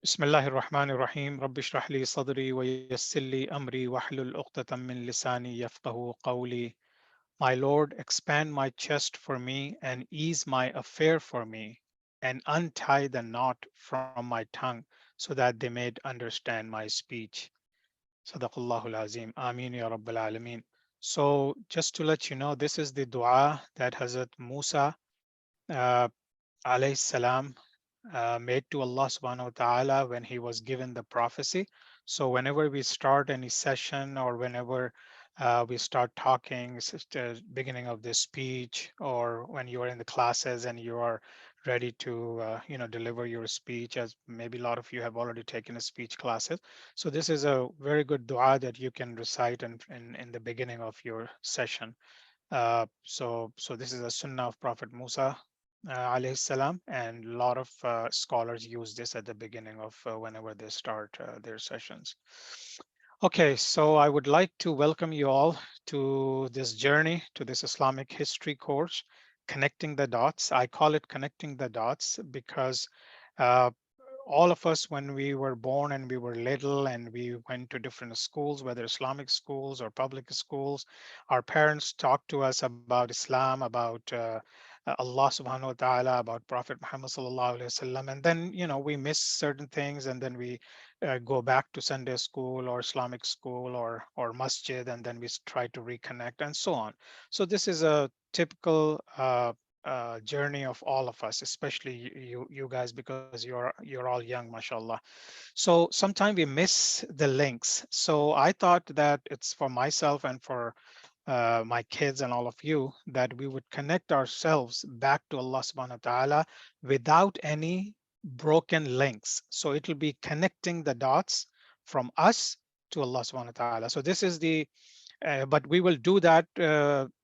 Bismillahir Rahmanir Rahim. Rabbi shrah li sadri wa yassir li amri wahlul uqdatam min lisani yafqahu qawli. My Lord, expand my chest for me and ease my affair for me and untie the knot from my tongue so that they may understand my speech. Sadaqallahul Azim. Ameen ya Rabbil Alameen. So just to let you know, this is the dua that Hazrat Musa uh, alayhi salam made to Allah subhanahu wa ta'ala when he was given the prophecy. So whenever we start any session or whenever we start talking, beginning of the speech, or when you are in the classes and you are ready to deliver your speech, as maybe a lot of you have already taken a speech classes. So this is a very good dua that you can recite in the beginning of your session. So this is a sunnah of Prophet Musa alayhi salam, and a lot of scholars use this at the beginning of whenever they start their sessions. Okay, so I would like to welcome you all to this journey, to this Islamic history course, Connecting the Dots. I call it Connecting the Dots because uh, all of us, when we were born and we were little and we went to different schools, whether Islamic schools or public schools, our parents talked to us about Islam, about Allah subhanahu wa ta'ala, about Prophet Muhammad sallallahu alaihi wasallam. And then, we miss certain things, and then we go back to Sunday school or Islamic school or masjid, and then we try to reconnect and so on. So this is a typical journey of all of us, especially you guys, because you're all young, mashallah. So sometimes we miss the links. So I thought that it's for myself and for my kids and all of you, that we would connect ourselves back to Allah subhanahu wa ta'ala without any broken links. So it will be connecting the dots from us to Allah subhanahu wa ta'ala. So this is the but we will do that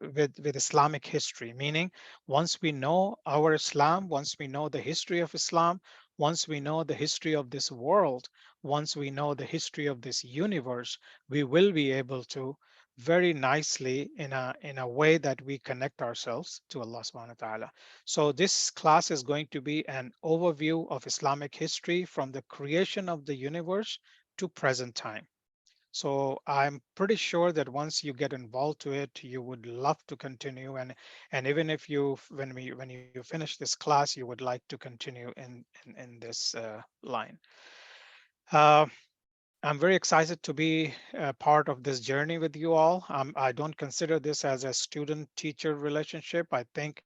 with Islamic history, meaning once we know our Islam, once we know the history of Islam, once we know the history of this world, once we know the history of this universe, we will be able to very nicely in a way that we connect ourselves to Allah subhanahu wa ta'ala. So this class is going to be an overview of Islamic history from the creation of the universe to present time. So I'm pretty sure that once you get involved to it, you would love to continue. And even if you, when you finish this class, you would like to continue in this line. Uh, I'm very excited to be a part of this journey with you all. I don't consider this as a student-teacher relationship. I think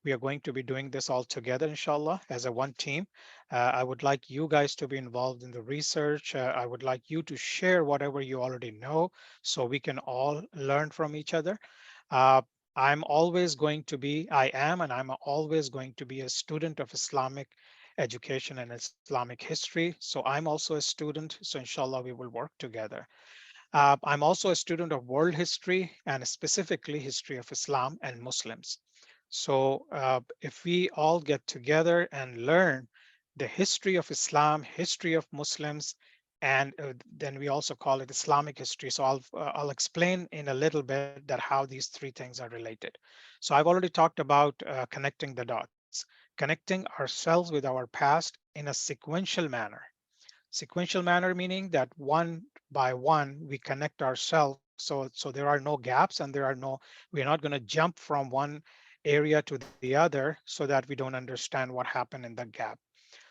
we are going to be doing this all together, inshallah, as a one team. I would like you guys to be involved in the research. I would like you to share whatever you already know so we can all learn from each other. Uh, I am, and I'm always going to be a student of Islamic education and Islamic history. So I'm also a student. So inshallah, we will work together. I'm also a student of world history and specifically history of Islam and Muslims. So if we all get together and learn the history of Islam, history of Muslims, and then we also call it Islamic history. So I'll explain in a little bit that how these three things are related. So I've already talked about connecting the dots, connecting ourselves with our past in a sequential manner. Sequential manner meaning that one by one we connect ourselves. So there are no gaps, and we're not going to jump from one area to the other so that we don't understand what happened in the gap.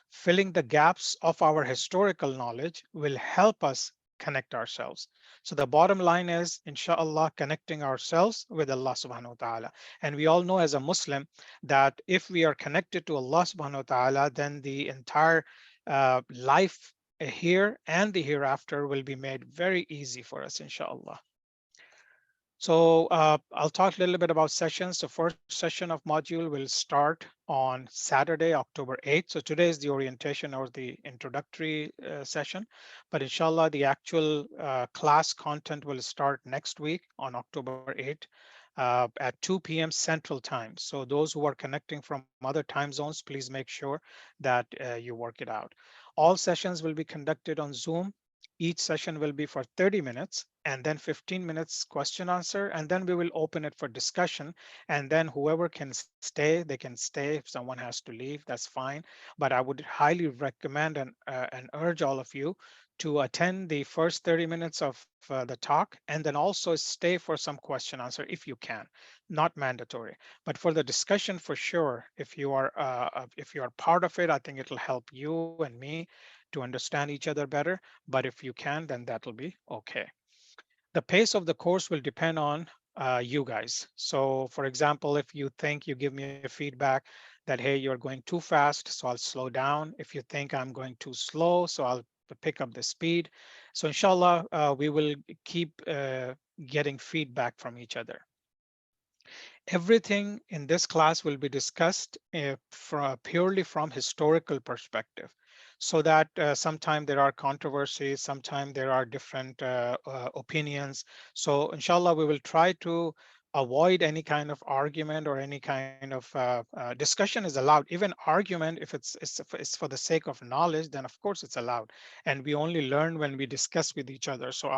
Filling the gaps of our historical knowledge will help us connect ourselves. So the bottom line is, inshallah, connecting ourselves with Allah subhanahu wa ta'ala. And we all know as a Muslim that if we are connected to Allah subhanahu wa ta'ala, then the entire life here and the hereafter will be made very easy for us, inshallah. So I'll talk a little bit about sessions. The first session of module will start on Saturday, October 8th. So today is the orientation or the introductory session, but inshallah, the actual class content will start next week on October 8th at 2 p.m. Central Time. So those who are connecting from other time zones, please make sure that you work it out. All sessions will be conducted on Zoom. Each session will be for 30 minutes and then 15 minutes question answer. And then we will open it for discussion. And then whoever can stay, they can stay. If someone has to leave, that's fine. But I would highly recommend and urge all of you to attend the first 30 minutes of the talk and then also stay for some question answer if you can, not mandatory. But for the discussion, for sure, if you are part of it, I think it'll help you and me to understand each other better. But if you can, then that'll be okay. The pace of the course will depend on you guys. So for example, if you think you give me a feedback that, hey, you're going too fast, so I'll slow down. If you think I'm going too slow, so I'll pick up the speed. So inshallah, we will keep getting feedback from each other. Everything in this class will be discussed purely from historical perspective, so that sometimes there are controversies, sometimes there are different opinions. So inshallah, we will try to avoid any kind of argument or any kind of discussion is allowed. Even argument, if it's for the sake of knowledge, then of course it's allowed. And we only learn when we discuss with each other. So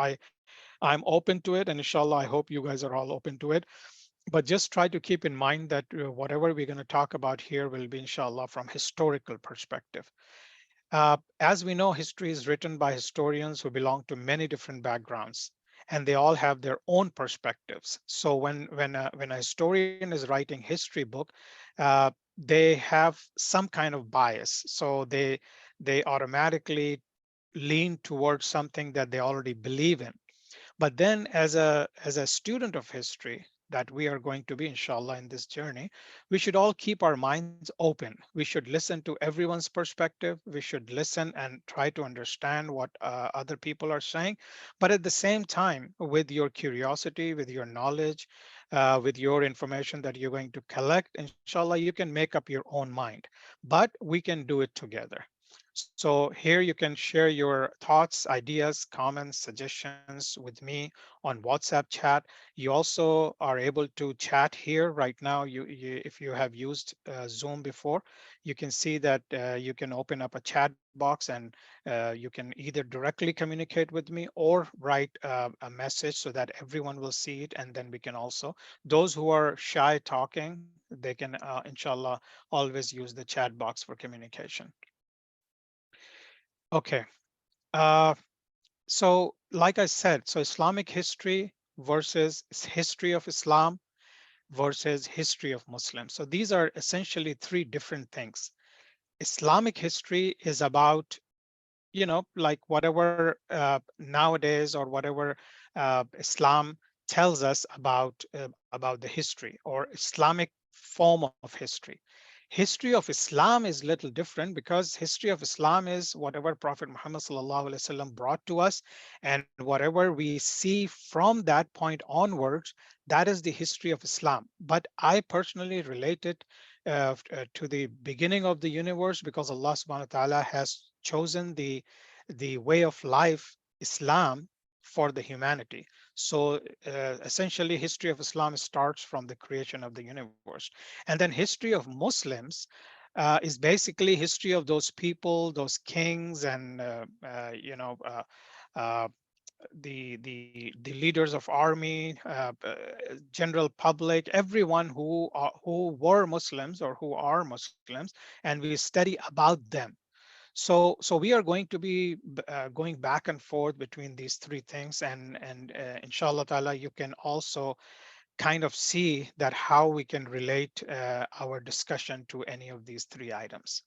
I'm open to it, and inshallah, I hope you guys are all open to it. But just try to keep in mind that whatever we're going to talk about here will be, inshallah, from historical perspective. As we know, history is written by historians who belong to many different backgrounds, and they all have their own perspectives. So when a historian is writing history book, uh, they have some kind of bias. So they automatically lean towards something that they already believe in. But then as a student of history that we are going to be, inshallah, in this journey, we should all keep our minds open. We should listen to everyone's perspective. We should listen and try to understand what other people are saying. But at the same time, with your curiosity, with your knowledge, with your information that you're going to collect, inshallah, you can make up your own mind. But we can do it together. So here you can share your thoughts, ideas, comments, suggestions with me on WhatsApp chat. You also are able to chat here right now. If you have used Zoom before, you can see that you can open up a chat box, and you can either directly communicate with me or write a message so that everyone will see it. And then we can also, those who are shy talking, they can, inshallah, always use the chat box for communication. Okay. Uh, so, like I said, so Islamic history versus history of Islam versus history of Muslims. So these are essentially three different things. Islamic history is about, like whatever nowadays or whatever Islam tells us about the history or Islamic form of history. History of Islam is little different, because history of Islam is whatever Prophet Muhammad sallallahu alaihi wasallam brought to us, and whatever we see from that point onwards, that is the history of Islam. But I personally relate it to the beginning of the universe, because Allah subhanahu wa ta'ala has chosen the way of life, Islam, for the humanity. So essentially, history of Islam starts from the creation of the universe. And then history of Muslims is basically history of those people, those kings, and uh, the leaders of army, general public, everyone who were Muslims or who are Muslims, and we study about them. So we are going to be going back and forth between these three things, and inshallah ta'ala, you can also kind of see that how we can relate our discussion to any of these three items.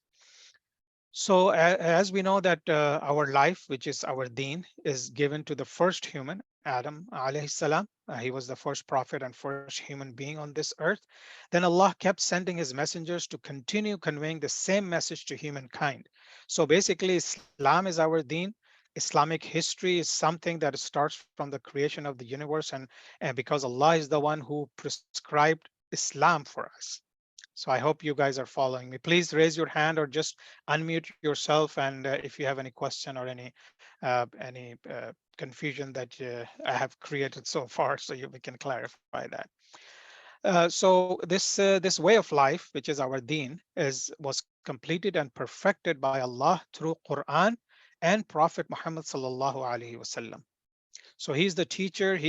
So as we know that our life, which is our deen, is given to the first human, Adam alayhi salam. He was the first prophet and first human being on this earth. Then Allah kept sending his messengers to continue conveying the same message to humankind. So basically, Islam is our deen. Islamic history is something that starts from the creation of the universe, and because Allah is the one who prescribed Islam for us. So I hope you guys are following me. Please raise your hand or just unmute yourself, and if you have any question or any confusion that I have created so far, so we can clarify that. So this way of life, which is our deen, was completed and perfected by Allah through Quran and Prophet Muhammad sallallahu alaihi wasallam. So he's the teacher.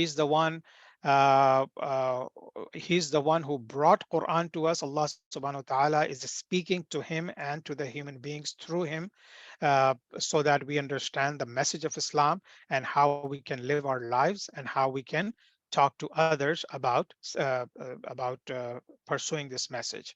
Uh, uh, he's the one who brought Quran to us. Allah subhanahu wa ta'ala is speaking to him and to the human beings through him, so that we understand the message of Islam and how we can live our lives and how we can talk to others about pursuing this message.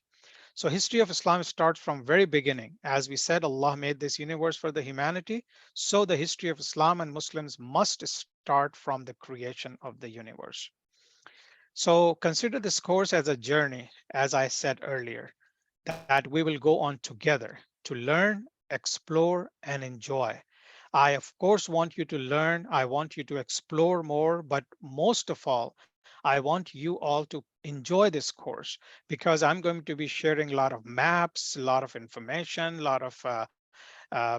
So history of Islam starts from very beginning. As we said, Allah made this universe for the humanity. So the history of Islam and Muslims must start from the creation of the universe. So consider this course as a journey, as I said earlier, that we will go on together to learn, explore, and enjoy. I, of course, want you to learn. I want you to explore more, but most of all, I want you all to enjoy this course because I'm going to be sharing a lot of maps, a lot of information, a lot of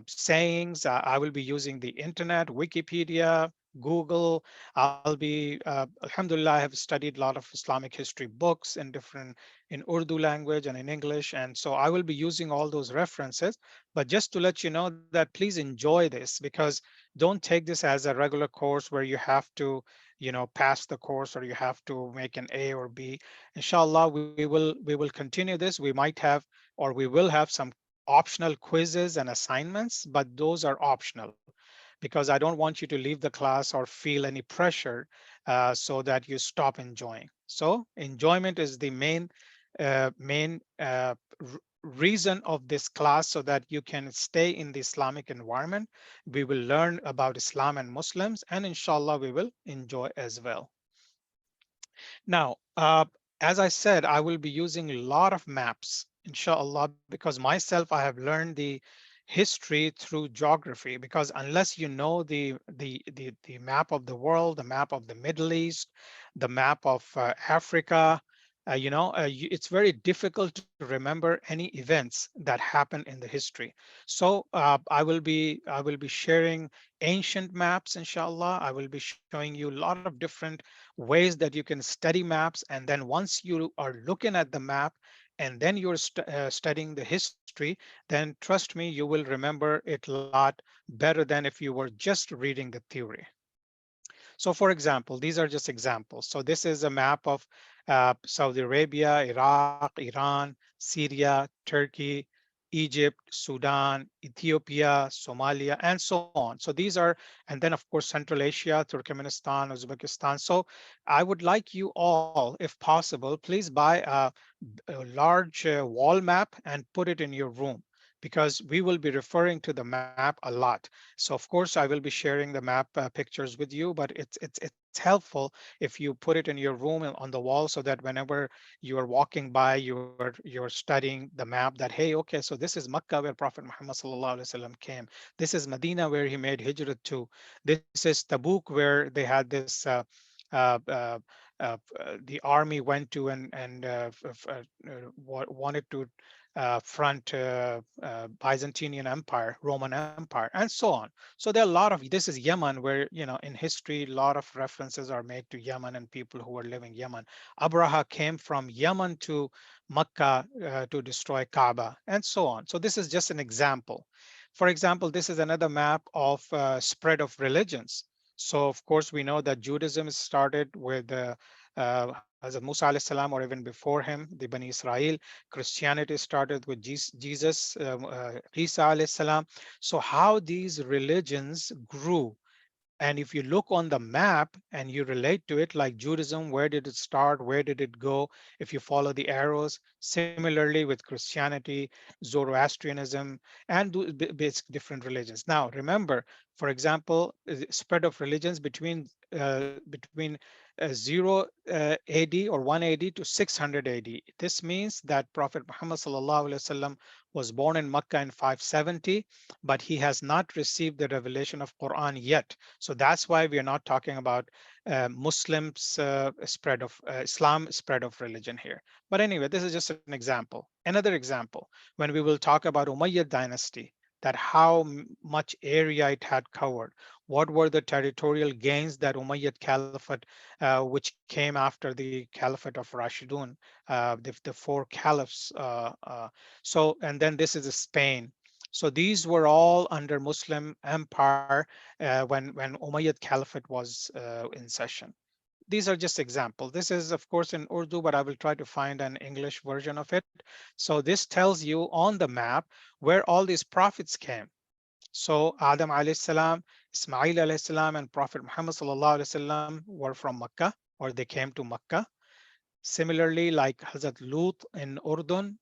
sayings. I will be using the internet, Wikipedia, Google. I'll be, Alhamdulillah, I have studied a lot of Islamic history books in Urdu language and in English. And so I will be using all those references. But just to let you know that please enjoy this, because don't take this as a regular course where you have to, pass the course or you have to make an A or B. Inshallah, we will continue this. We might have, or we will have some optional quizzes and assignments, but those are optional because I don't want you to leave the class or feel any pressure, so that you stop enjoying. So enjoyment is the main reason of this class, so that you can stay in the Islamic environment. We will learn about Islam and Muslims, and inshallah, we will enjoy as well. Now, as I said, I will be using a lot of maps, inshallah, because myself, I have learned the history through geography. Because unless you know the map of the world, the map of the Middle East, the map of Africa, it's very difficult to remember any events that happen in the history. So I will be sharing ancient maps, inshallah. I will be showing you a lot of different ways that you can study maps. And then once you are looking at the map and then you're studying the history, then trust me, you will remember it a lot better than if you were just reading the theory. So for example, these are just examples. So this is a map of Saudi Arabia, Iraq, Iran, Syria, Turkey, Egypt, Sudan, Ethiopia, Somalia, and so on. So these are, and then of course, Central Asia, Turkmenistan, Uzbekistan. So I would like you all, if possible, please buy a large wall map and put it in your room, because we will be referring to the map a lot. So of course, I will be sharing the map pictures with you, but it's helpful if you put it in your room and on the wall, so that whenever you are walking by, you're studying the map. That, hey, okay, so this is Makkah where Prophet Muhammad sallallahu alaihi wasallam came. This is Medina where he made hijrah to. This is Tabuk where they had this. The army went to and wanted to front Byzantine Empire, Roman Empire, and so on. So there are a lot of, this is Yemen, where, in history, a lot of references are made to Yemen and people who were living Yemen. Abraha came from Yemen to Mecca to destroy Kaaba, and so on. So this is just an example. For example, this is another map of spread of religions. So of course, we know that Judaism started with Hazrat Musa alayhi salam, or even before him, the Bani Israel. Christianity started with Jesus, Isa alayhi salam. So how these religions grew, and if you look on the map and you relate to it, like Judaism, where did it start? Where did it go? If you follow the arrows, similarly with Christianity, Zoroastrianism, and basic different religions. Now, remember, for example, the spread of religions between 0 AD or 1 AD to 600 AD. This means that Prophet Muhammad sallallahu alaihi wasallam was born in Mecca in 570, but he has not received the revelation of Quran yet. So that's why we are not talking about Muslims spread of Islam spread of religion here. But anyway, this is just an example. Another example, when we will talk about Umayyad dynasty, that how much area it had covered. What were the territorial gains that Umayyad Caliphate, which came after the Caliphate of Rashidun, the four caliphs. So, and then this is Spain. So these were all under Muslim empire when Umayyad Caliphate was in session. These are just examples. This is of course in Urdu, but I will try to find an English version of it. So this tells you on the map where all these prophets came. So Adam alayhi salam, Ismail alayhi salam, and Prophet Muhammad sallallahu alaihi wasallam were from Makkah, or they came to Makkah. Similarly, like Hazrat Lut in Urdun,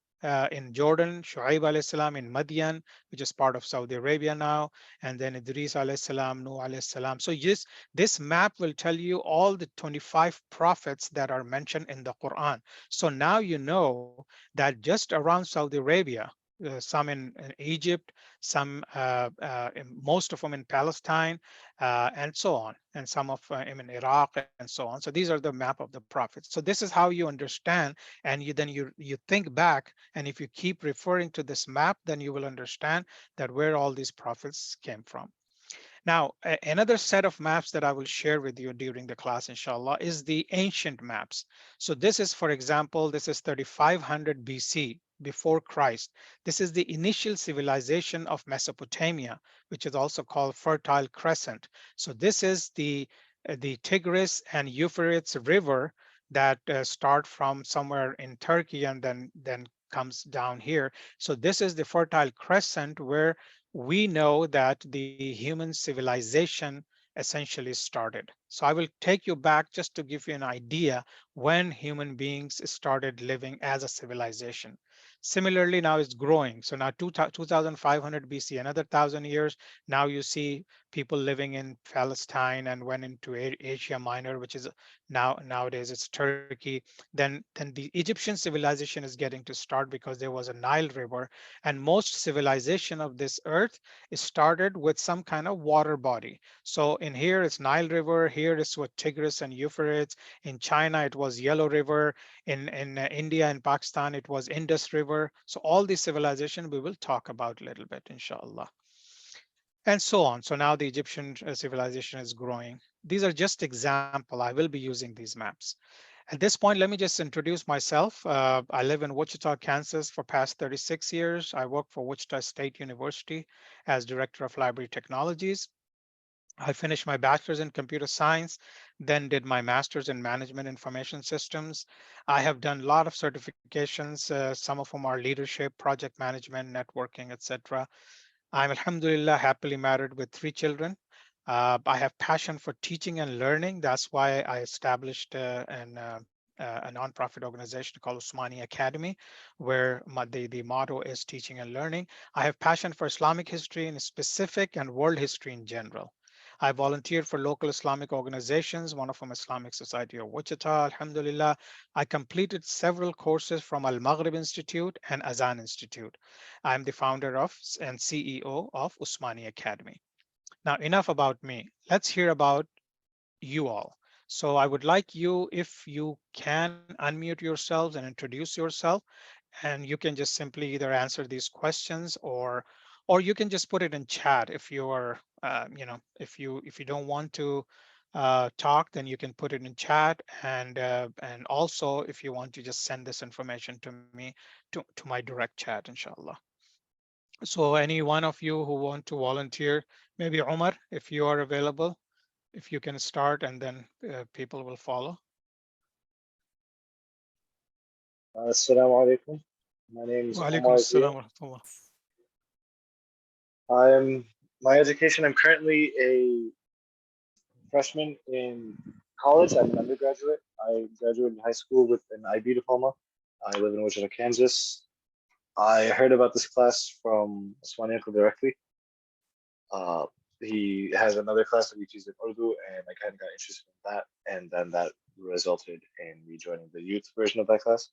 in Jordan, Shu'aib alayhi salam in Madian, which is part of Saudi Arabia now, and then Idris alayhi salam, Nuh alayhi salam. So yes, this map will tell you all the 25 prophets that are mentioned in the Quran. So now you know that just around Saudi Arabia, some in Egypt, some most of them in Palestine, and so on, and some of them in Iraq and so on. So these are the map of the prophets. So this is how you understand, and you think back, and if you keep referring to this map, then you will understand that where all these prophets came from. Now, another set of maps that I will share with you during the class, inshallah, is the ancient maps. So this is, for example, this is 3500 BC, before Christ. This is the initial civilization of Mesopotamia, which is also called Fertile Crescent. So this is the Tigris and Euphrates River that start from somewhere in Turkey and then comes down here. So this is the Fertile Crescent where we know that the human civilization essentially started. So I will take you back just to give you an idea when human beings started living as a civilization. Similarly, now it's growing. So now 2500 BC, another 1,000 years, now you see people living in Palestine and went into Asia Minor, which is nowadays it's Turkey. Then the Egyptian civilization is getting to start because there was a Nile River, and most civilization of this earth is started with some kind of water body. So in here it's Nile River, here is what Tigris and Euphrates. In China it was Yellow River. In India and Pakistan it was Indus River. So all these civilization we will talk about a little bit, inshallah, and so on. So now the Egyptian civilization is growing. These are just example. I will be using these maps. At this point, let me just introduce myself. I live in Wichita, Kansas for past 36 years. I work for Wichita State University as Director of Library Technologies. I finished my bachelor's in computer science, then did my master's in management information systems. I have done a lot of certifications. Some of them are leadership, project management, networking, etc. I'm alhamdulillah happily married with 3 children. I have passion for teaching and learning. That's why I established a nonprofit organization called Usmani Academy, where the motto is teaching and learning. I have passion for Islamic history in specific and world history in general. I volunteered for local Islamic organizations, one of them Islamic Society of Wichita, alhamdulillah. I completed several courses from Al Maghrib Institute and Azan Institute. I'm the founder of and CEO of Usmani Academy. Now, enough about me. Let's hear about you all. So I would like you, if you can, unmute yourselves and introduce yourself, and you can just simply either answer these questions or you can just put it in chat if you're if you don't want to talk, then you can put it in chat, and also if you want to just send this information to me to my direct chat, inshallah. So any one of you who want to volunteer, maybe Omar, if you are available, if you can start, and then people will follow. Assalamu alaikum. My name is Wa alaikum Omar Zia. assalam wa rahmatullah. I'm my education. I'm currently a freshman in college. I'm an undergraduate. I graduated high school with an IB diploma. I live in Wichita, Kansas. I heard about this class from Usmani uncle directly. Uh, he has another class that he teaches in Urdu, and I kind of got interested in that, and then that resulted in me joining the youth version of that class.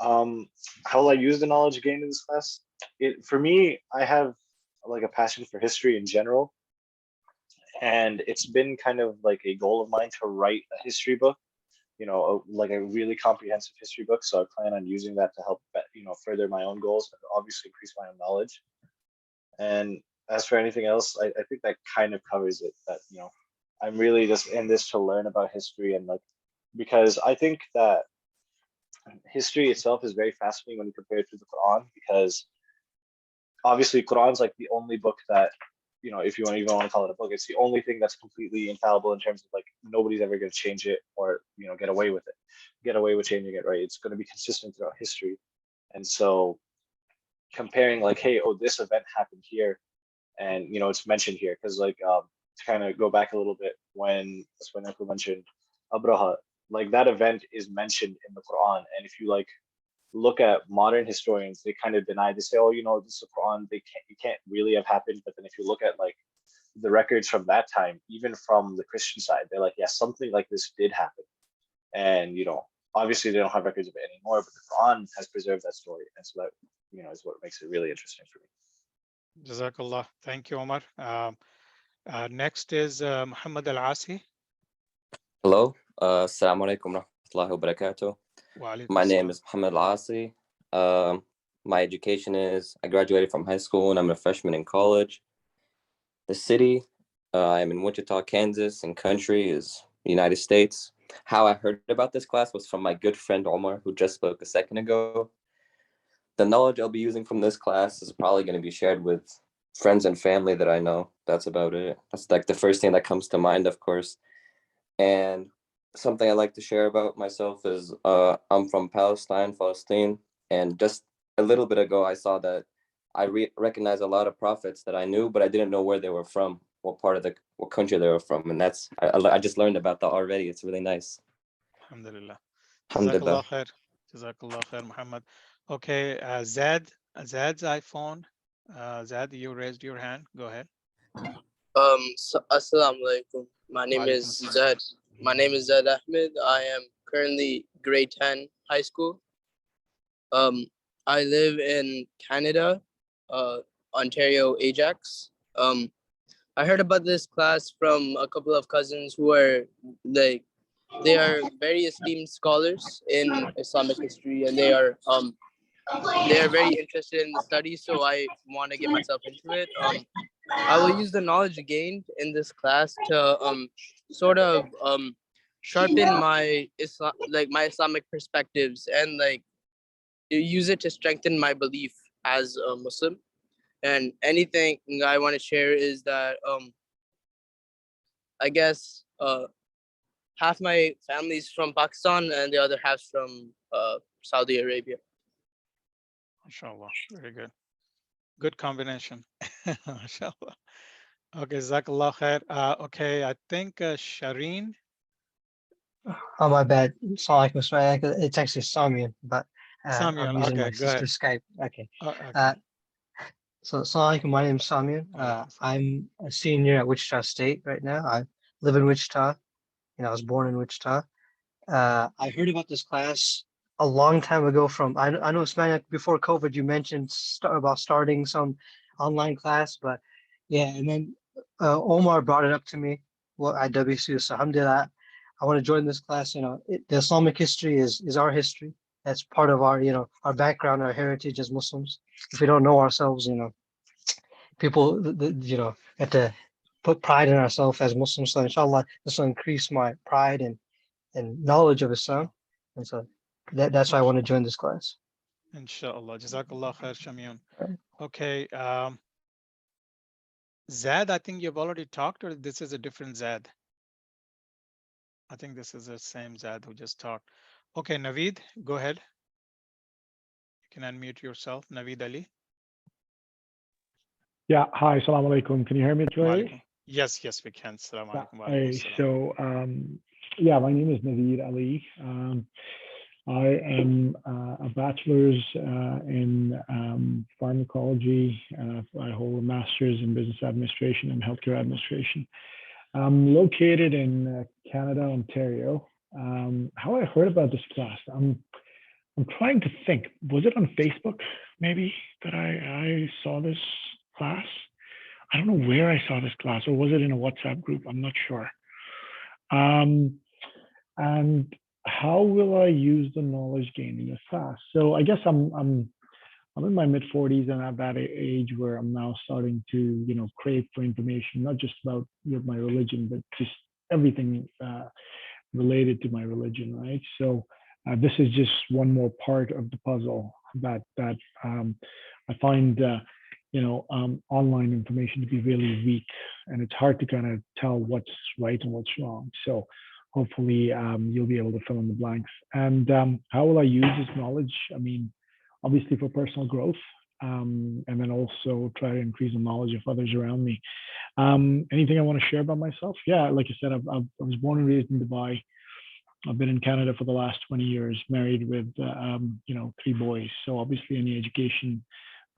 Um, how will I use the knowledge gained in this class? For me, I have like a passion for history in general, and it's been kind of like a goal of mine to write a history book. Like a really comprehensive history book. So I plan on using that to help, further my own goals and obviously increase my own knowledge. And as for anything else, I think that kind of covers it. That I'm really just in this to learn about history and like because I think that history itself is very fascinating when you compare it to the Quran because obviously Quran's like the only book that, if you even want to call it a book, it's the only thing that's completely infallible in terms of like nobody's ever going to change it or get away with it, get away with changing it, right? It's going to be consistent throughout history. And so comparing like, hey, oh, this event happened here, and it's mentioned here because like to kind of go back a little bit, when Uncle mentioned Abraha, like that event is mentioned in the Quran, and if you like look at modern historians, they kind of deny. They say, oh, this is Quran. It can't really have happened. But then if you look at like the records from that time, even from the Christian side, they're like, yeah, something like this did happen. And obviously they don't have records of it anymore, but the Quran has preserved that story, and so that is what makes it really interesting for me. Jazakallah. Thank you, Omar. Next is Muhammad Al-Asi. Hello, Assalamu alaikum rahmatullahi wa barakatuh. Wa alaikum My name assalam. is Muhammad Al-Asi. My education is, I graduated from high school and I'm a freshman in college. The city, I'm in Wichita, Kansas, and country is the United States. How I heard about this class was from my good friend Omar, who just spoke a second ago. The knowledge I'll be using from this class is probably going to be shared with friends and family that I know. That's about it. That's like the first thing that comes to mind, of course. And something I like to share about myself is I'm from Palestine, and just a little bit ago, I saw that I recognize a lot of prophets that I knew, but I didn't know where they were from, what country they were from, and I just learned about that already. It's really nice. Alhamdulillah. Alhamdulillah. Jazakallah khair. Jazakallah khair, Muhammad. Okay, Zad's iPhone. Zad, you raised your hand. Go ahead. Assalamu alaikum. My name Wa alaikum is assalam. Zed. My name is Zed Ahmed. I am currently grade 10 high school. I live in Canada, Ontario, Ajax. I heard about this class from a couple of cousins who are like, they are very esteemed scholars in Islamic history, and they are very interested in the study. So I want to get myself into it. I will use the knowledge gained in this class to sort of sharpen my my Islamic perspectives, and like use it to strengthen my belief as a Muslim. And anything I want to share is that I guess half my family is from Pakistan and the other half's from Saudi Arabia. MashaAllah. Very good. Good combination. MashaAllah. Okay, Jazakallah khair. Okay, I think Shireen. Oh, my bad. Sorry, it's actually Samian, but I'm Samuel. using Okay, my go ahead. sister's Skype. Okay. Okay. So, Assalamu alaikum, my name is Samian. Wa alaikum assalam. I'm a senior at Wichita State right now. I live in Wichita. I was born in Wichita. I heard about this class a long time ago from, I know, Ismail, before COVID, you mentioned about starting some online class, but yeah, and then Omar brought it up to me, well, at WCU, so alhamdulillah, I want to join this class. The Islamic history is our history. That's part of our, our background, our heritage as Muslims. If we don't know ourselves, people, have to put pride in ourselves as Muslims. So inshallah, this will increase my pride and knowledge of Islam. And so that's why I want to join this class. Inshallah. Jazakallah khair, Shamiun. Right. Okay. Zad, I think you've already talked, or this is a different Zad? I think this is the same Zad who just talked. Okay, Naveed, go ahead. You can unmute yourself, Naveed Ali. Yeah, hi, assalamu alaikum. Can you hear me clearly? Walaikum. Yes, we can. Assalamu alaikum. Wa alaikum Hey, assalam. so, yeah, my name is Naveed Ali. I am a bachelor's in pharmacology. I hold a master's in business administration and healthcare administration. I'm located in Canada, Ontario. How I heard about this class, I'm trying to think. Was it on Facebook maybe that I saw this class? I don't know where I saw this class, or was it in a WhatsApp group? I'm not sure. And how will I use the knowledge gained in this class? So I guess I'm in my mid 40s, and at that age where I'm now starting to crave for information, not just about my religion, but just everything related to my religion, right? So this is just one more part of the puzzle that I find online information to be really weak, and it's hard to kind of tell what's right and what's wrong. So hopefully you'll be able to fill in the blanks. And how will I use this knowledge? I mean, obviously for personal growth, and then also try to increase the knowledge of others around me. Anything I want to share about myself? Yeah, like I said, I was born and raised in Dubai. I've been in Canada for the last 20 years, married with 3 boys. So obviously, any education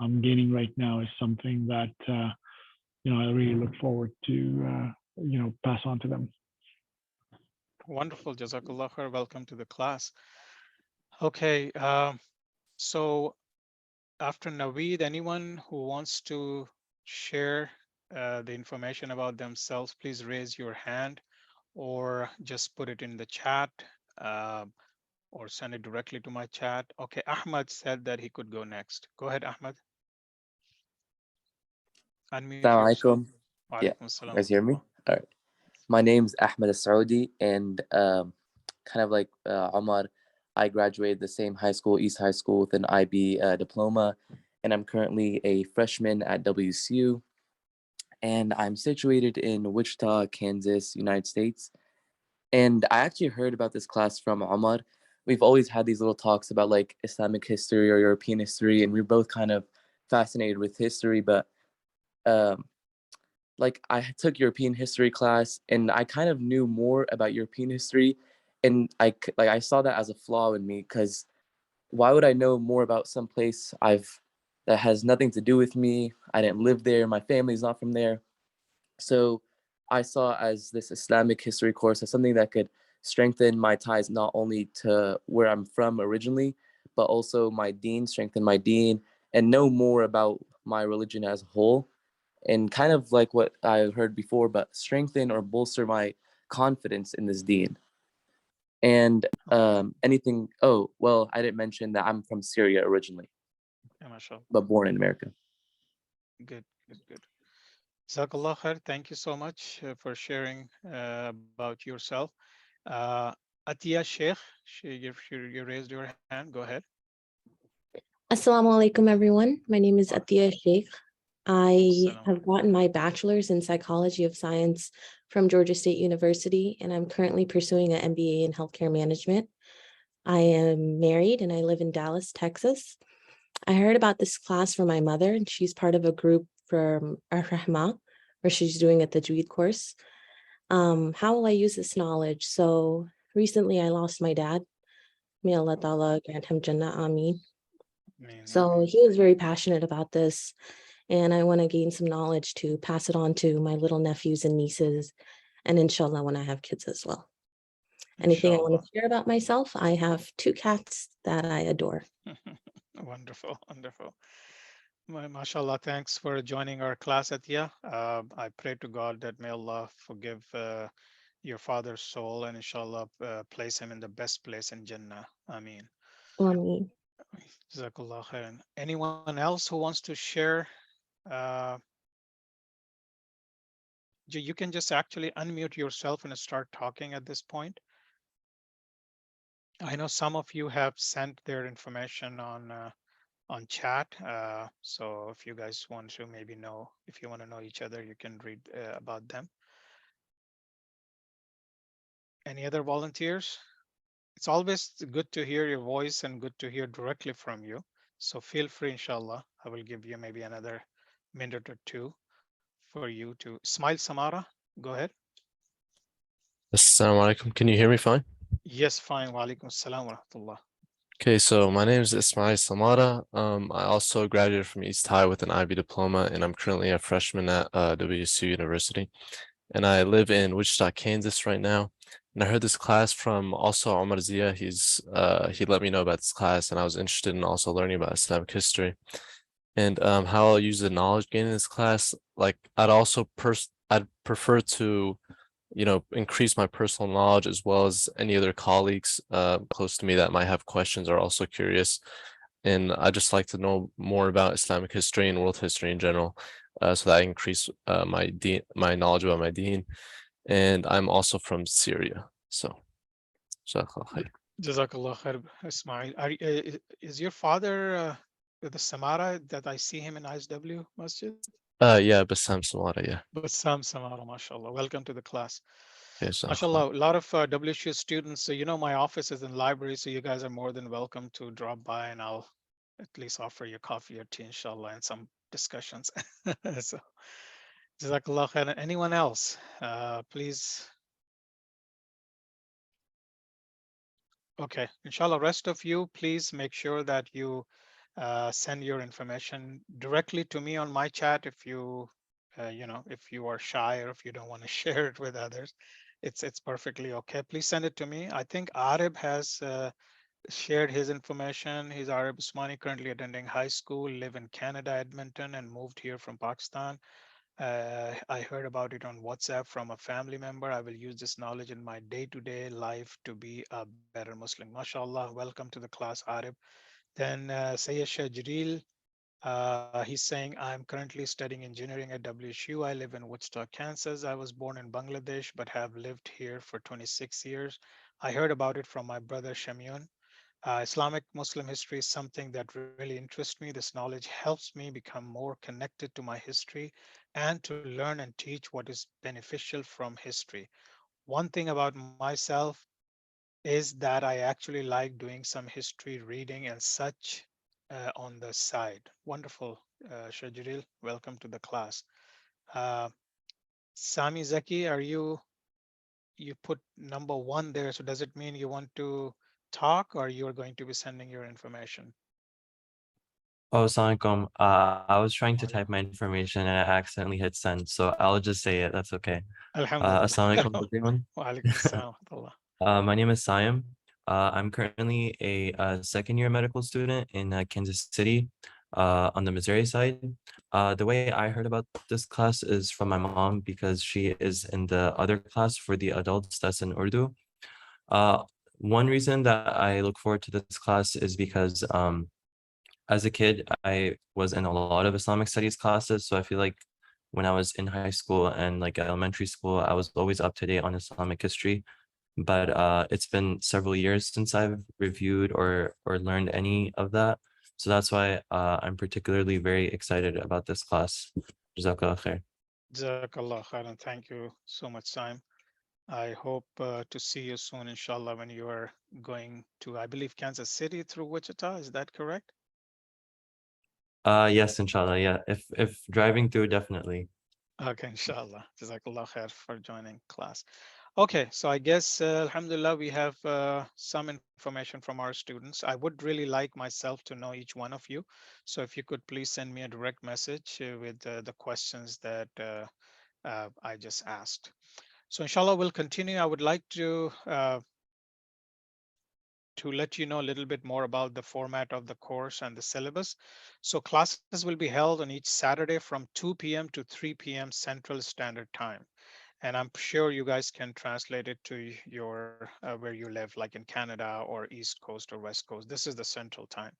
I'm gaining right now is something that I really look forward to pass on to them. Wonderful. Jazakallah khair. Welcome to the class. Okay. So after Naveed, anyone who wants to share the information about themselves, please raise your hand or just put it in the chat or send it directly to my chat. Okay, Ahmad said that he could go next. Go ahead, Ahmad. Unmute Assalamu yourself. alaikum. Wa Yeah, alaikum you assalam. guys hear me? All right. My name's Ahmed Saudi, and kind of like Omar, I graduated the same high school, East High School, with an IB diploma, and I'm currently a freshman at WCU, and I'm situated in Wichita, Kansas, United States. And I actually heard about this class from Omar. We've always had these little talks about like Islamic history or European history, and we're both kind of fascinated with history, but like I took European history class and I kind of knew more about European history, and I saw that as a flaw in me, because why would I know more about some place that has nothing to do with me? I didn't live there, my family's not from there. So I saw as this Islamic history course as something that could strengthen my ties not only to where I'm from originally, but also my deen, strengthen my deen, and know more about my religion as a whole. And kind of like what I heard before, but strengthen or bolster my confidence in this deen. And anything, oh, well, I didn't mention that I'm from Syria originally, Yeah, mashallah. but born in America. Good, good, good. Jazakallah khair. Thank you so much for sharing about yourself. Uh, Atiya Sheikh, you raised your hand. Go ahead. Assalamu alaikum, everyone. My name is Atiya Sheikh. I Assalam. have gotten my bachelor's in psychology of science from Georgia State University, and I'm currently pursuing an MBA in healthcare management. I am married and I live in Dallas, Texas. I heard about this class from my mother, and she's part of a group from Ar-Rahma, where she's doing a Tajweed course. How will I use this knowledge? So recently I lost my dad. May Allah Ta'ala grant him Jannah, Ameen. So he was very passionate about this, and I want to gain some knowledge to pass it on to my little nephews and nieces, and inshallah when I have kids as well. Anything I want to share about myself? I have 2 cats that I adore. Wonderful, wonderful. MashaAllah, thanks for joining our class, Atiya. I pray to God that may Allah forgive your father's soul and inshallah place him in the best place in Jannah. Ameen. Ameen. Jazakallah khairan. Anyone else who wants to share? You can just actually unmute yourself and start talking at this point. I know some of you have sent their information on chat. So if you guys want to maybe know, if you want to know each other, you can read about them. Any other volunteers? It's always good to hear your voice and good to hear directly from you. So feel free, inshallah. I will give you maybe another minute or 2 for you to. Ismail Samara, go ahead. Assalamu alaikum. Can you hear me fine? Yes, fine. Wa alaikum assalam wa rahmatullah. Okay, so my name is Ismail Samara. I also graduated from East High with an IB diploma, and I'm currently a freshman at WSU University. And I live in Wichita, Kansas right now. And I heard this class from also Omar Zia. He let me know about this class, and I was interested in also learning about Islamic history. And how I'll use the knowledge gained in this class, like I'd prefer to increase my personal knowledge, as well as any other colleagues close to me that might have questions or also curious. And I just like to know more about Islamic history and world history in general, so that I increase my knowledge about my deen. And I'm also from Syria, so. Jazakallah khair, Ismail. Is your father the Samara that I see him in ISW Masjid? Yeah, Bassam Samara, yeah. But Sam Samara, mashallah. Welcome to the class. Okay, so Mashallah, a lot of WSU students. So, my office is in library, so you guys are more than welcome to drop by and I'll at least offer you coffee or tea, inshallah, and some discussions. So, Jazakallah khair. Anyone else? Please. Okay, inshallah, rest of you, please make sure that you send your information directly to me on my chat if if you are shy or if you don't want to share it with others. It's perfectly okay. Please send it to me. I think Arib has shared his information. He's Arib Usmani, currently attending high school, live in Canada, Edmonton, and moved here from Pakistan. I heard about it on WhatsApp from a family member. I will use this knowledge in my day-to-day life to be a better Muslim. MashaAllah. Welcome to the class, Arif. Then Sayyid Shajril, he's saying, I'm currently studying engineering at WSU. I live in Wichita, Kansas. I was born in Bangladesh, but have lived here for 26 years. I heard about it from my brother Shamyun. Islamic Muslim history is something that really interests me. This knowledge helps me become more connected to my history and to learn and teach what is beneficial from history. One thing about myself is that I actually like doing some history reading and such on the side. Wonderful, Shajril. Welcome to the class. Uh, Sami Zaki, you put number one there. So does it mean you want to talk or you're going to be sending your information? Oh, Assalamualaikum. I was trying to type my information and I accidentally hit send, so I'll just say it. That's okay. Alhamdulillah. Assalamualaikum, everyone. Wa alaikum assalam wa rahmatullah. My name is Sayam. I'm currently a second year medical student in Kansas City on the Missouri side. The way I heard about this class is from my mom because she is in the other class for the adults that's in Urdu. One reason that I look forward to this class is because as a kid, I was in a lot of Islamic studies classes. So I feel like when I was in high school and like elementary school, I was always up to date on Islamic history. But it's been several years since I've reviewed or learned any of that. So that's why I'm particularly very excited about this class. Jazakallah khair. Jazakallah khairan. Thank you so much, Saim. I hope to see you soon, inshallah, when you are going to, I believe, Kansas City through Wichita. Is that correct? Yes, inshallah. Yeah, if driving through, definitely. Okay, inshallah. Jazakallah khair for joining class. Okay, so I guess, alhamdulillah, we have some information from our students. I would really like myself to know each one of you. So if you could please send me a direct message with the questions that I just asked. So inshallah, we'll continue. I would like to let you know a little bit more about the format of the course and the syllabus. So classes will be held on each Saturday from 2 p.m. to 3 p.m. Central Standard Time. And I'm sure you guys can translate it to your where you live, like in Canada or East Coast or West Coast. This is the Central Time.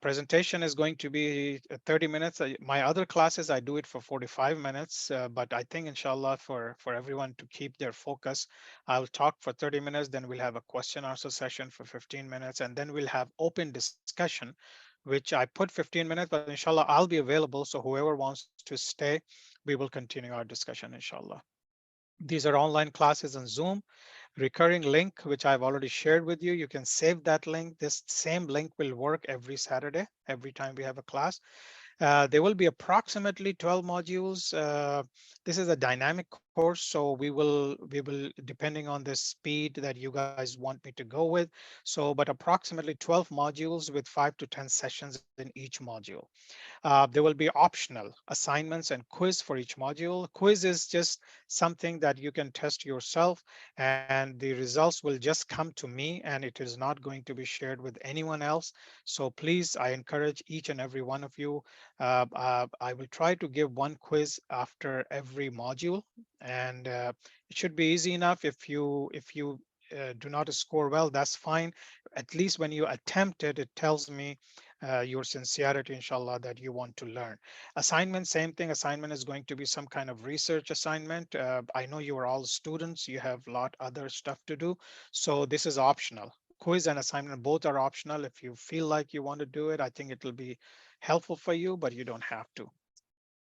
Presentation is going to be 30 minutes. My other classes, I do it for 45 minutes, but I think inshallah for everyone to keep their focus, I'll talk for 30 minutes, then we'll have a question answer session for 15 minutes, and then we'll have open discussion, which I put 15 minutes, but inshallah, I'll be available. So whoever wants to stay, we will continue our discussion, inshallah. These are online classes on Zoom. Recurring link, which I've already shared with you. You can save that link. This same link will work every Saturday, every time we have a class. There will be approximately 12 modules. This is a dynamic course, so we will depending on the speed that you guys want me to go with. So, but approximately 12 modules with 5 to 10 sessions in each module. There will be optional assignments and quiz for each module. Quiz is just something that you can test yourself, and the results will just come to me, and it is not going to be shared with anyone else. So please, I encourage each and every one of you. I will try to give one quiz after every module, and it should be easy enough. If you do not score well, that's fine. At least when you attempt it, it tells me your sincerity, inshallah, that you want to learn. Assignment, same thing. Assignment is going to be some kind of research assignment. I know you are all students. You have a lot other stuff to do. So this is optional. quiz and assignment, both are optional. If you feel like you want to do it, I think it will be helpful for you, but you don't have to,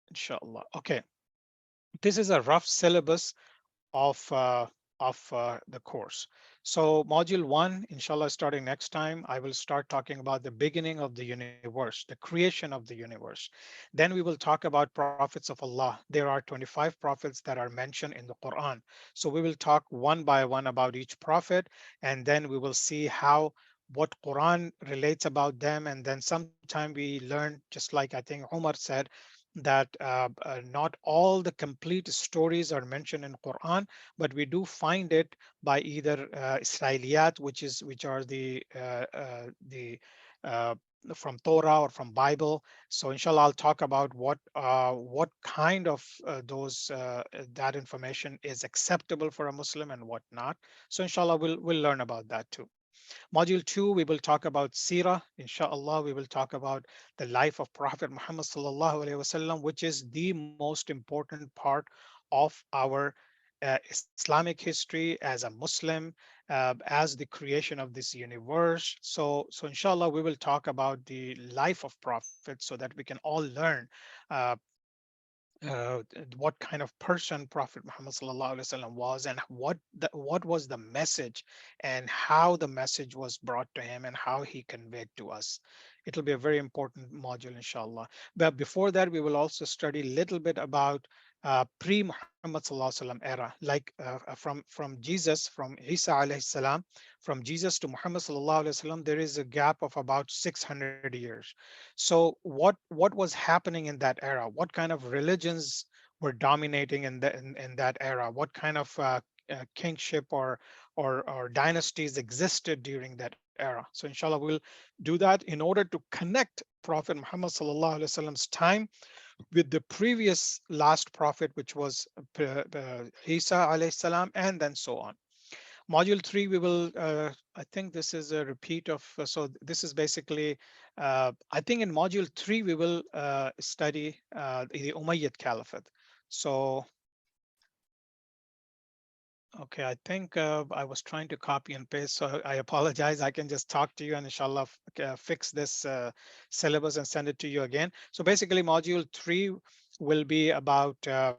inshallah. Okay, this is a rough syllabus of the course. So module 1, inshallah, starting next time, I will start talking about the beginning of the universe, the creation of the universe. Then we will talk about prophets of Allah. There are 25 prophets that are mentioned in the Quran. So we will talk one by one about each prophet, and then we will see how what Quran relates about them. And then sometime we learn, just like I think Umar said, that not all the complete stories are mentioned in Quran, but we do find it by either Israeliyat, which are the uh, from Torah or from Bible. So inshallah, I'll talk about what kind of that information is acceptable for a Muslim and what not. So inshallah, we'll learn about that too. Module 2, we will talk about Sirah. Inshallah, we will talk about the life of Prophet Muhammad sallallahu alaihi wasallam, which is the most important part of our Islamic history as a Muslim, as the creation of this universe. So inshallah, we will talk about the life of Prophet so that we can all learn uh, what kind of person Prophet Muhammad sallallahu alaihi wasallam was, and what was the message, and how the message was brought to him, and how he conveyed to us. It'll be a very important module, inshallah. But before that, we will also study a little bit about pre-Muhammad sallallahu alaihi wasallam era, like from Jesus, from Isa alayhi salam, from Jesus to Muhammad sallallahu alaihi wasallam. There is a gap of about 600 years. So what was happening in that era? What kind of religions were dominating in that era? What kind of kingship or dynasties existed during that era? So inshallah, we'll do that in order to connect Prophet Muhammad sallallahu alaihi wasallam's time with the previous last prophet, which was Isa alayhi salam, and then so on. Module 3, we will, I think this is a repeat of, so this is basically, I think in module 3, we will study the Umayyad Caliphate. So, okay, I think I was trying to copy and paste, so I apologize. I can just talk to you and inshallah fix this syllabus and send it to you again. So basically, module 3 will be about the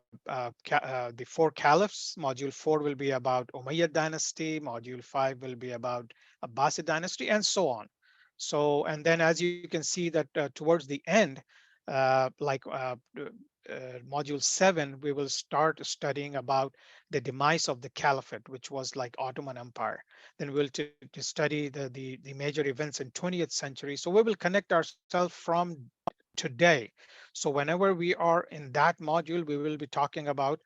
4 caliphs. Module 4 will be about Umayyad dynasty. Module 5 will be about Abbasid dynasty, and so on. So, and then as you can see that towards the end, module 7, we will start studying about the demise of the caliphate, which was like Ottoman Empire. Then we'll to study the major events in 20th century. So we will connect ourselves from today. So whenever we are in that module, we will be talking about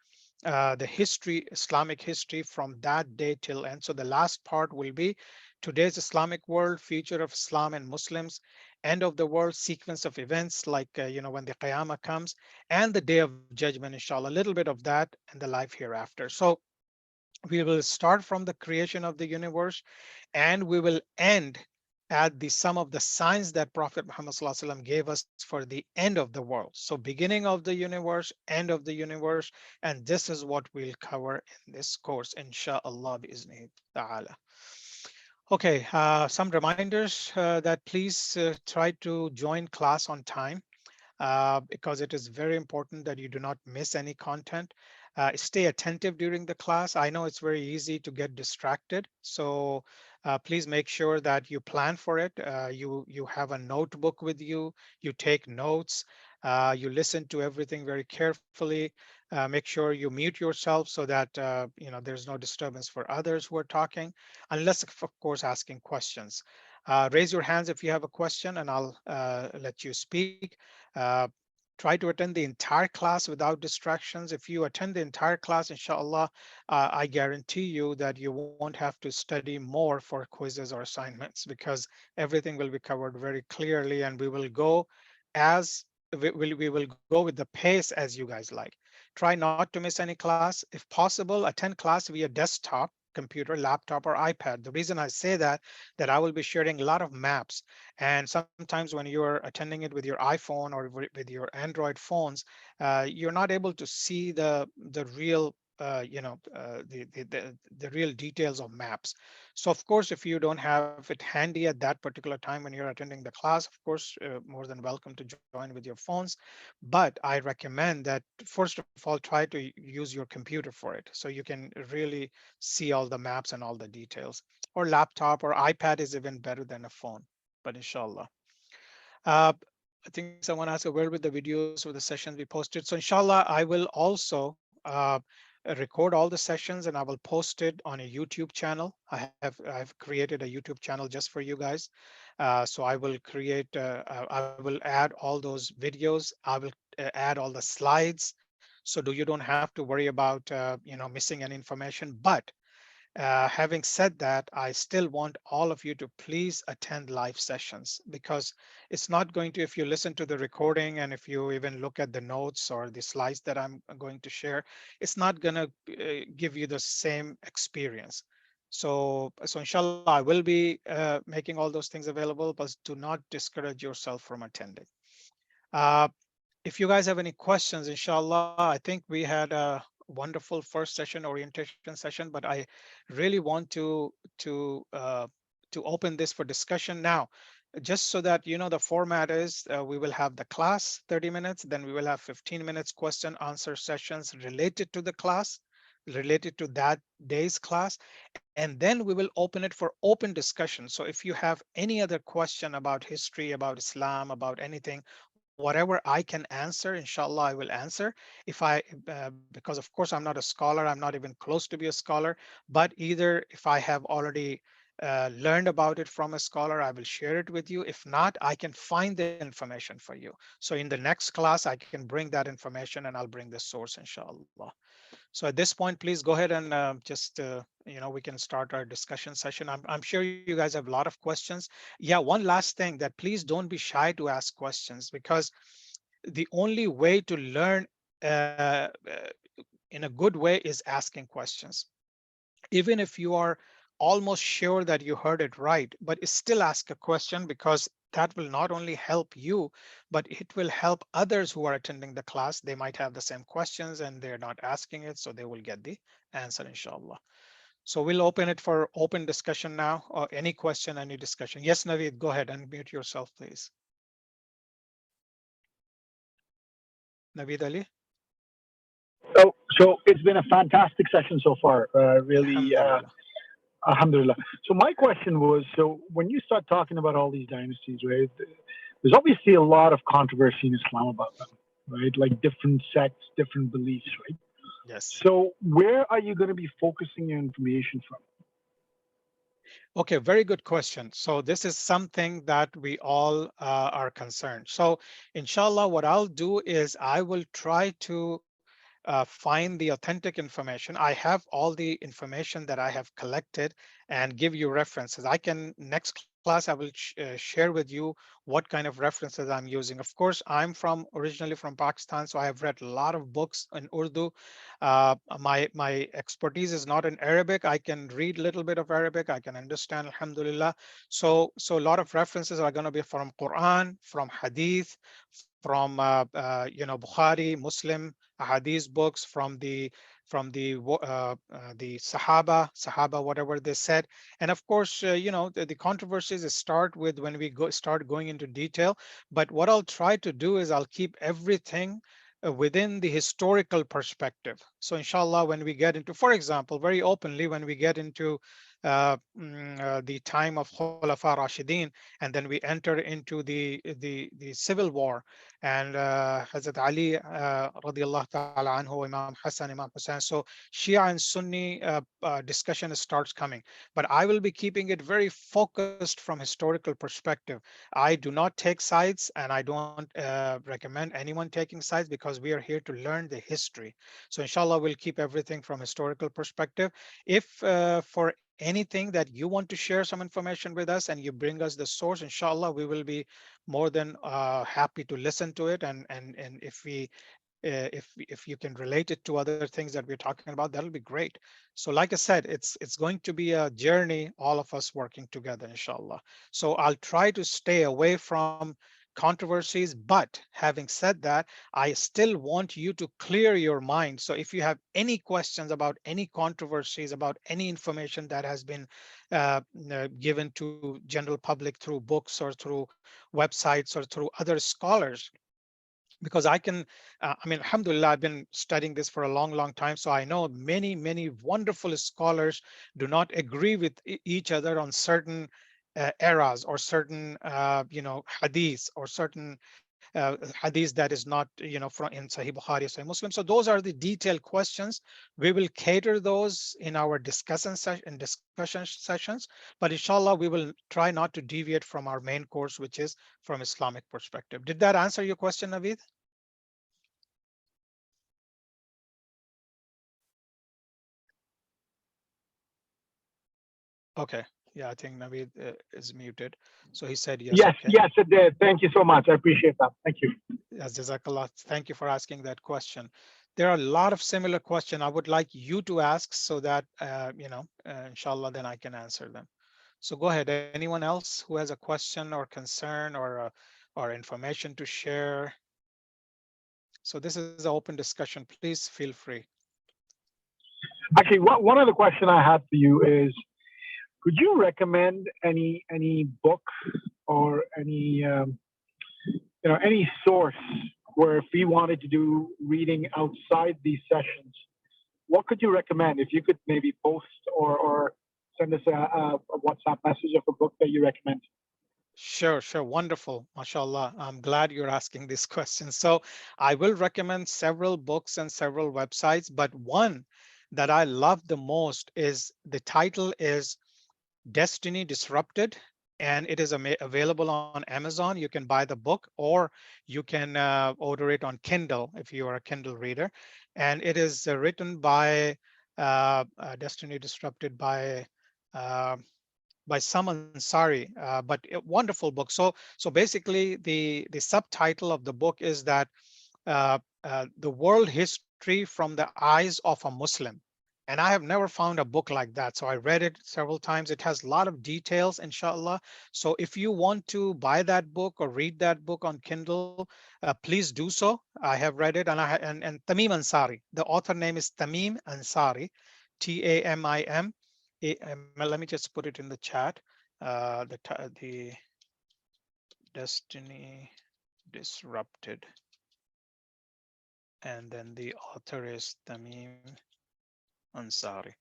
the history, Islamic history from that day till end. So the last part will be today's Islamic world, future of Islam and Muslims, end of the world, sequence of events like, when the Qiyamah comes, and the day of judgment, inshallah, a little bit of that, and the life hereafter. So we will start from the creation of the universe, and we will end at the sum of the signs that Prophet Muhammad SAW gave us for the end of the world. So beginning of the universe, end of the universe, and this is what we'll cover in this course, inshallah bi'izni ta'ala. Okay, some reminders that please try to join class on time because it is very important that you do not miss any content. Stay attentive during the class. I know it's very easy to get distracted, so please make sure that you plan for it. You have a notebook with you. You take notes. You listen to everything very carefully. Make sure you mute yourself so that there's no disturbance for others who are talking, unless of course asking questions. Raise your hands if you have a question, and I'll let you speak. Uh, Try to attend the entire class without distractions. If you attend the entire class, inshallah, I guarantee you that you won't have to study more for quizzes or assignments, because everything will be covered very clearly, and we will go as we will go with the pace as you guys like. Try not to miss any class. If possible, attend class via desktop, computer, laptop, or iPad. The reason I say that I will be sharing a lot of maps, and sometimes when you're attending it with your iPhone or with your Android phones, you're not able to see the real the real details of maps. So of course, if you don't have it handy at that particular time when you're attending the class, of course, more than welcome to join with your phones. But I recommend that first of all, try to use your computer for it, so you can really see all the maps and all the details. Or laptop or iPad is even better than a phone. But inshallah. Uh, I think someone asked where will the videos or the sessions be posted. So inshallah, I will also record all the sessions and I will post it on a YouTube channel. I've created a YouTube channel just for you guys. So I will create, I will add all those videos. I will add all the slides. So you don't have to worry about missing any information. But having said that, I still want all of you to please attend live sessions, because it's not going to, if you listen to the recording and if you even look at the notes or the slides that I'm going to share, it's not going to give you the same experience. So inshallah, I will be making all those things available, but do not discourage yourself from attending. Uh, if you guys have any questions, inshallah, I think we had a wonderful first session, orientation session, but I really want to open this for discussion now. Just so that you know, the format is we will have the class 30 minutes, then we will have 15 minutes question answer sessions related to the class, related to that day's class, and then we will open it for open discussion. So if you have any other question about history, about Islam, about anything, whatever I can answer, inshallah, I will answer. If I, because of course I'm not a scholar, I'm not even close to be a scholar, but either if I have already learned about it from a scholar, I will share it with you. If not, I can find the information for you. So in the next class, I can bring that information and I'll bring the source, inshallah. So at this point, please go ahead and we can start our discussion session. I'm sure you guys have a lot of questions. Yeah, one last thing, that please don't be shy to ask questions, because the only way to learn in a good way is asking questions. Even if you are almost sure that you heard it right, but still ask a question, because that will not only help you, but it will help others who are attending the class. They might have the same questions and they're not asking it, so they will get the answer, inshallah. So we'll open it for open discussion now, or any question, any discussion. Yes, Naveed, go ahead and mute yourself, please. Naveed Ali. So it's been a fantastic session so far. Really, Alhamdulillah. alhamdulillah. So my question was, so when you start talking about all these dynasties, right, there's obviously a lot of controversy in Islam about them, right? Like different sects, different beliefs, right? Yes. So where are you going to be focusing your information from? Okay, very good question. So this is something that we all are concerned. So inshallah, what I'll do is I will try to find the authentic information. I have all the information that I have collected and give you references. I can, next class, I will share with you what kind of references I'm using. Of course, I'm originally from Pakistan, so I have read a lot of books in Urdu. My expertise is not in Arabic. I can read a little bit of Arabic. I can understand, alhamdulillah. So a lot of references are going to be from Quran, from Hadith, from Bukhari, Muslim, Hadith books, from the Sahaba, whatever they said. And of course, the controversies start with when we start going into detail. But what I'll try to do is I'll keep everything within the historical perspective. So inshallah, when we get into, for example, very openly, when we get into the time of Khulafa Rashidin, and then we enter into the civil war, and Hazrat Ali radiallahu ta'ala anhu, Imam Hassan, Imam Hussain. So Shia and Sunni discussion starts coming. But I will be keeping it very focused from historical perspective. I do not take sides, and I don't recommend anyone taking sides, because we are here to learn the history. So inshallah, we'll keep everything from historical perspective. If for anything that you want to share some information with us and you bring us the source, inshallah, we will be more than happy to listen to it. And if you can relate it to other things that we're talking about, that'll be great. So like I said, it's going to be a journey, all of us working together, inshallah. So I'll try to stay away from controversies. But having said that, I still want you to clear your mind. So if you have any questions about any controversies, about any information that has been given to general public through books or through websites or through other scholars, because I can, I mean, alhamdulillah, I've been studying this for a long, long time. So I know many, many wonderful scholars do not agree with each other on certain eras or certain, hadiths or certain hadiths that is not, from in Sahih Bukhari or Sahih Muslim. So those are the detailed questions. We will cater those in our discussion sessions, but inshallah, we will try not to deviate from our main course, which is from Islamic perspective. Did that answer your question, Naveed? Okay. Yeah, I think Naveed is muted. So he said yes. Yes, Okay. yes, it did. Thank you so much. I appreciate that. Thank you. Yes, Jazakallah. Thank you for asking that question. There are a lot of similar questions I would like you to ask so that, inshallah, then I can answer them. So go ahead. Anyone else who has a question or concern or information to share? So this is an open discussion. Please feel free. Actually, one other question I had for you is, could you recommend any book or any source where if we wanted to do reading outside these sessions, what could you recommend? If you could maybe post or send us a WhatsApp message of a book that you recommend. Sure, sure. Wonderful. MashaAllah. I'm glad you're asking this question. So I will recommend several books and several websites, but one that I love the most is the title is Destiny Disrupted, and it is available on Amazon. You can buy the book or you can order it on Kindle if you are a Kindle reader. And it is written by Destiny Disrupted uh, by some Ansari, but a wonderful book. So basically, the subtitle of the book is that the world history from the eyes of a Muslim. And I have never found a book like that. So I read it several times. It has a lot of details, inshallah. So if you want to buy that book or read that book on Kindle, please do so. I have read it, and Tamim Ansari. The author name is Tamim Ansari, Tamim. Let me just put it in the chat. The Destiny Disrupted, and then the author is Tamim Ansari.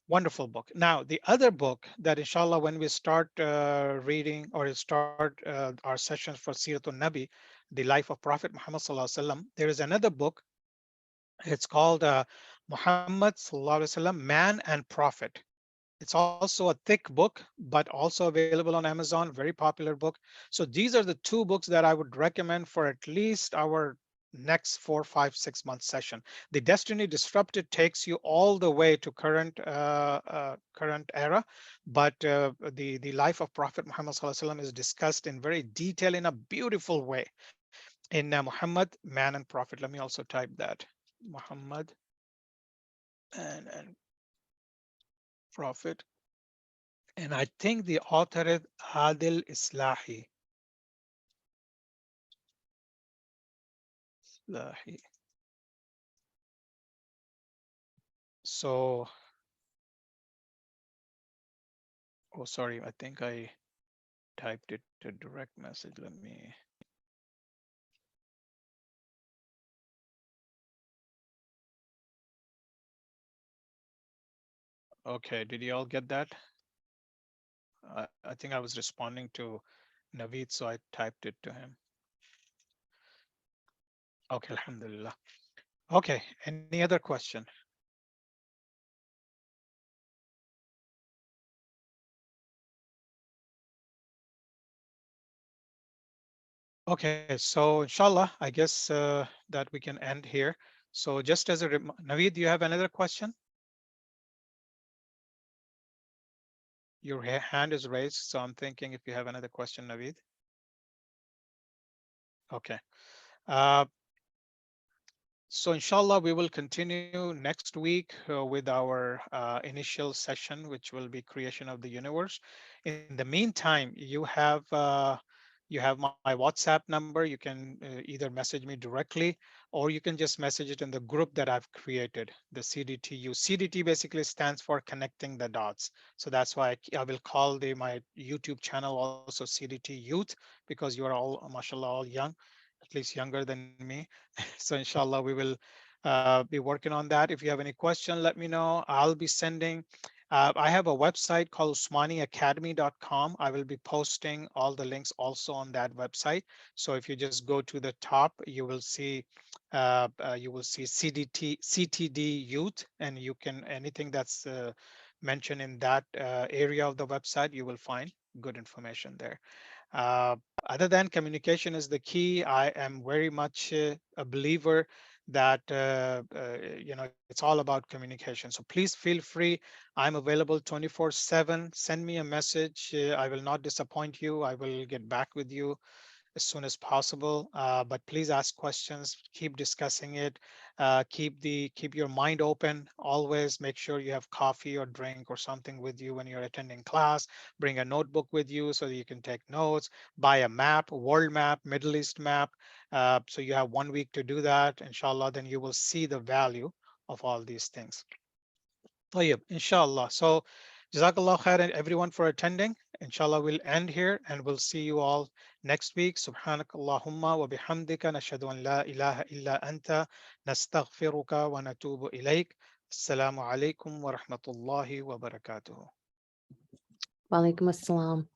Wonderful book. Now, the other book that inshallah, when we start reading or start our sessions for Siratul Nabi, the life of Prophet Muhammad Sallallahu Alaihi Wasallam, there is another book. It's called Muhammad Sallallahu Alaihi Wasallam, Man and Prophet. It's also a thick book, but also available on Amazon, very popular book. So these are the two books that I would recommend for at least our next 4, 5, 6 month session. The Destiny Disrupted takes you all the way to current era, but the life of Prophet Muhammad Sallallahu Alaihi Wasallam is discussed in very detail in a beautiful way in Muhammad, Man and Prophet. Let me also type that. Muhammad and Prophet. And I think the author is Adil Islahi. So, oh, sorry, I think I typed it to direct message. Let me. Okay, did you all get that? I think I was responding to Naveed, so I typed it to him. Okay, alhamdulillah. Okay, any other question? Okay, so inshallah, I guess that we can end here. So just as a Naveed, do you have another question? Your hand is raised, so I'm thinking if you have another question, Naveed. Okay. So inshallah, we will continue next week with our initial session, which will be creation of the universe. In the meantime, You have my WhatsApp number. You can either message me directly, or you can just message it in the group that I've created, the CDTU. CDT basically stands for connecting the dots. So that's why I will call my YouTube channel also CDT Youth, because you are all, mashallah, all young, at least younger than me. So inshallah, we will be working on that. If you have any question, let me know. I'll be sending. I have a website called usmaniacademy.com. I will be posting all the links also on that website. So if you just go to the top, you will see CTD Youth, and you can, anything that's mentioned in that area of the website, you will find good information there. Uh, Other than communication is the key, I am very much a believer that it's all about communication. So please feel free. I'm available 24/7. Send me a message. I will not disappoint you. I will get back with you as soon as possible. But please ask questions, keep discussing it, keep your mind open. Always make sure you have coffee or drink or something with you when you're attending class. Bring a notebook with you so that you can take notes. Buy a map, a world map, Middle East map. So you have 1 week to do that, inshallah. Then you will see the value of all these things. طيب, inshallah. So Jazakallah khair everyone for attending. Inshallah, we'll end here and we'll see you all next week. Subhanakallahumma wa bihamdika nashhadu an la ilaha illa anta nastaghfiruka wa natubu ilayk. Assalamu alaikum wa rahmatullahi wa barakatuh. Walaikum assalam.